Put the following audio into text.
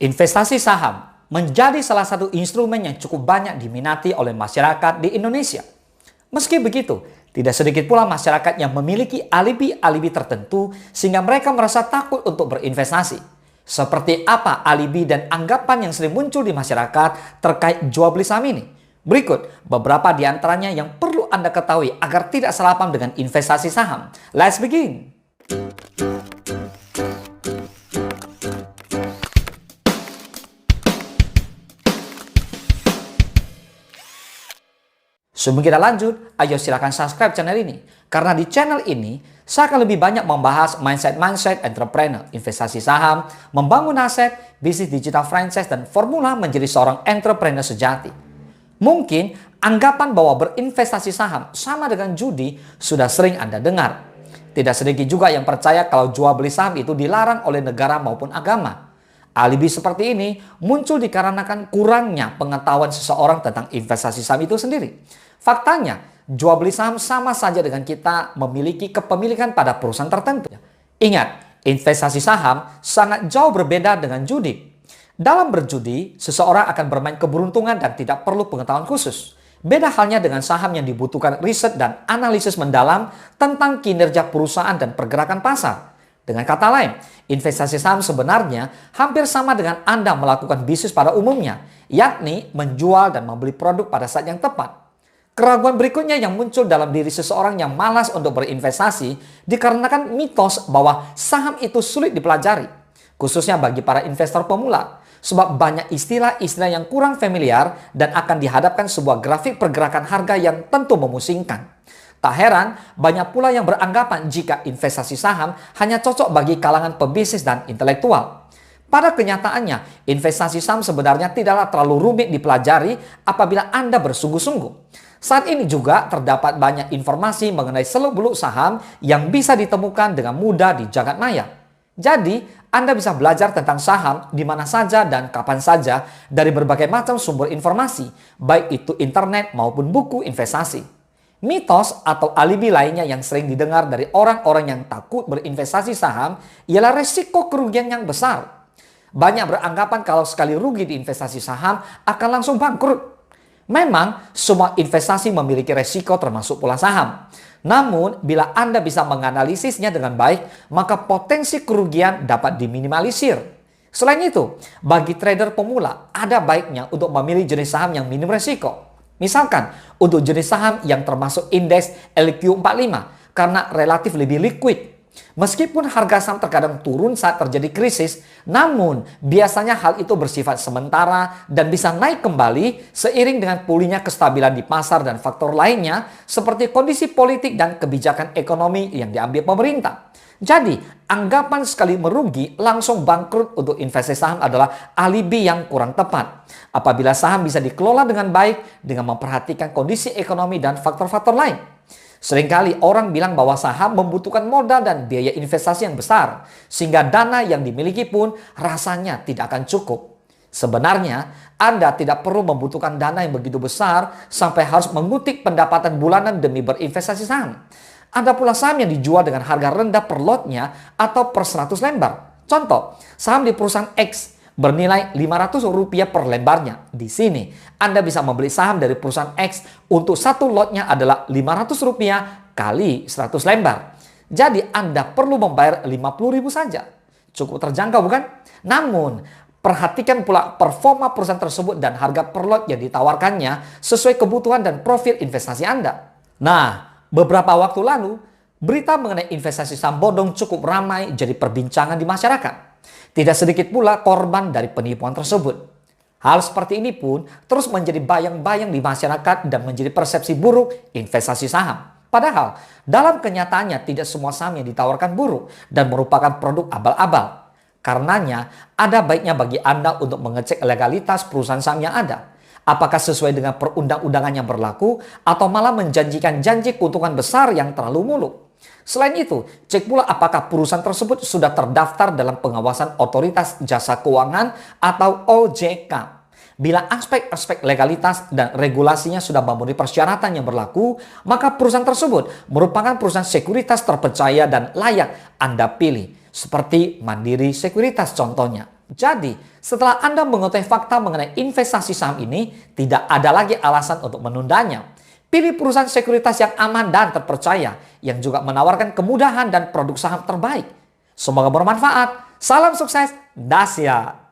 Investasi saham menjadi salah satu instrumen yang cukup banyak diminati oleh masyarakat di Indonesia. Meski begitu, tidak sedikit pula masyarakat yang memiliki alibi-alibi tertentu sehingga mereka merasa takut untuk berinvestasi. Seperti apa alibi dan anggapan yang sering muncul di masyarakat terkait jual beli saham ini? Berikut beberapa di antaranya yang perlu Anda ketahui agar tidak salah paham dengan investasi saham. Let's begin! Sebelum kita lanjut, ayo silakan subscribe channel ini. Karena di channel ini, saya akan lebih banyak membahas mindset entrepreneur, investasi saham, membangun aset, bisnis digital franchise, dan formula menjadi seorang entrepreneur sejati. Mungkin anggapan bahwa berinvestasi saham sama dengan judi sudah sering Anda dengar. Tidak sedikit juga yang percaya kalau jual beli saham itu dilarang oleh negara maupun agama. Alibi seperti ini muncul dikarenakan kurangnya pengetahuan seseorang tentang investasi saham itu sendiri. Faktanya, jual beli saham sama saja dengan kita memiliki kepemilikan pada perusahaan tertentu. Ingat, investasi saham sangat jauh berbeda dengan judi. Dalam berjudi, seseorang akan bermain keberuntungan dan tidak perlu pengetahuan khusus. Beda halnya dengan saham yang dibutuhkan riset dan analisis mendalam tentang kinerja perusahaan dan pergerakan pasar. Dengan kata lain, investasi saham sebenarnya hampir sama dengan Anda melakukan bisnis pada umumnya, yakni menjual dan membeli produk pada saat yang tepat. Keraguan berikutnya yang muncul dalam diri seseorang yang malas untuk berinvestasi dikarenakan mitos bahwa saham itu sulit dipelajari, khususnya bagi para investor pemula, sebab banyak istilah-istilah yang kurang familiar dan akan dihadapkan sebuah grafik pergerakan harga yang tentu memusingkan. Tak heran, banyak pula yang beranggapan jika investasi saham hanya cocok bagi kalangan pebisnis dan intelektual. Pada kenyataannya, investasi saham sebenarnya tidaklah terlalu rumit dipelajari apabila Anda bersungguh-sungguh. Saat ini juga terdapat banyak informasi mengenai seluk-beluk saham yang bisa ditemukan dengan mudah di jagat maya. Jadi, Anda bisa belajar tentang saham di mana saja dan kapan saja dari berbagai macam sumber informasi, baik itu internet maupun buku investasi. Mitos atau alibi lainnya yang sering didengar dari orang-orang yang takut berinvestasi saham ialah resiko kerugian yang besar. Banyak beranggapan kalau sekali rugi di investasi saham akan langsung bangkrut. Memang semua investasi memiliki resiko termasuk pula saham. Namun bila Anda bisa menganalisisnya dengan baik, maka potensi kerugian dapat diminimalisir. Selain itu, bagi trader pemula ada baiknya untuk memilih jenis saham yang minim resiko. Misalkan untuk jenis saham yang termasuk indeks LQ45 karena relatif lebih liquid. Meskipun harga saham terkadang turun saat terjadi krisis, namun biasanya hal itu bersifat sementara dan bisa naik kembali seiring dengan pulihnya kestabilan di pasar dan faktor lainnya seperti kondisi politik dan kebijakan ekonomi yang diambil pemerintah. Jadi, anggapan sekali merugi langsung bangkrut untuk investasi saham adalah alibi yang kurang tepat. Apabila saham bisa dikelola dengan baik dengan memperhatikan kondisi ekonomi dan faktor-faktor lain. Seringkali orang bilang bahwa saham membutuhkan modal dan biaya investasi yang besar, sehingga dana yang dimiliki pun rasanya tidak akan cukup. Sebenarnya, Anda tidak perlu membutuhkan dana yang begitu besar sampai harus mengutik pendapatan bulanan demi berinvestasi saham. Ada pula saham yang dijual dengan harga rendah per lotnya atau per 100 lembar. Contoh, saham di perusahaan X bernilai Rp500 per lembarnya. Di sini, Anda bisa membeli saham dari perusahaan X untuk satu lotnya adalah Rp500 kali 100 lembar. Jadi, Anda perlu membayar Rp50.000 saja. Cukup terjangkau bukan? Namun, perhatikan pula performa perusahaan tersebut dan harga per lot yang ditawarkannya sesuai kebutuhan dan profil investasi Anda. Nah, beberapa waktu lalu, berita mengenai investasi saham bodong cukup ramai jadi perbincangan di masyarakat. Tidak sedikit pula korban dari penipuan tersebut. Hal seperti ini pun terus menjadi bayang-bayang di masyarakat dan menjadi persepsi buruk investasi saham. Padahal dalam kenyataannya tidak semua saham yang ditawarkan buruk dan merupakan produk abal-abal. Karenanya ada baiknya bagi Anda untuk mengecek legalitas perusahaan saham yang ada. Apakah sesuai dengan perundang-undangan yang berlaku atau malah menjanjikan janji keuntungan besar yang terlalu muluk. Selain itu, cek pula apakah perusahaan tersebut sudah terdaftar dalam pengawasan Otoritas Jasa Keuangan atau OJK. Bila aspek-aspek legalitas dan regulasinya sudah memenuhi persyaratan yang berlaku, maka perusahaan tersebut merupakan perusahaan sekuritas terpercaya dan layak Anda pilih, seperti Mandiri Sekuritas contohnya. Jadi, setelah Anda mengetahui fakta mengenai investasi saham ini, tidak ada lagi alasan untuk menundanya. Pilih perusahaan sekuritas yang aman dan terpercaya, yang juga menawarkan kemudahan dan produk saham terbaik. Semoga bermanfaat. Salam sukses, Dasya.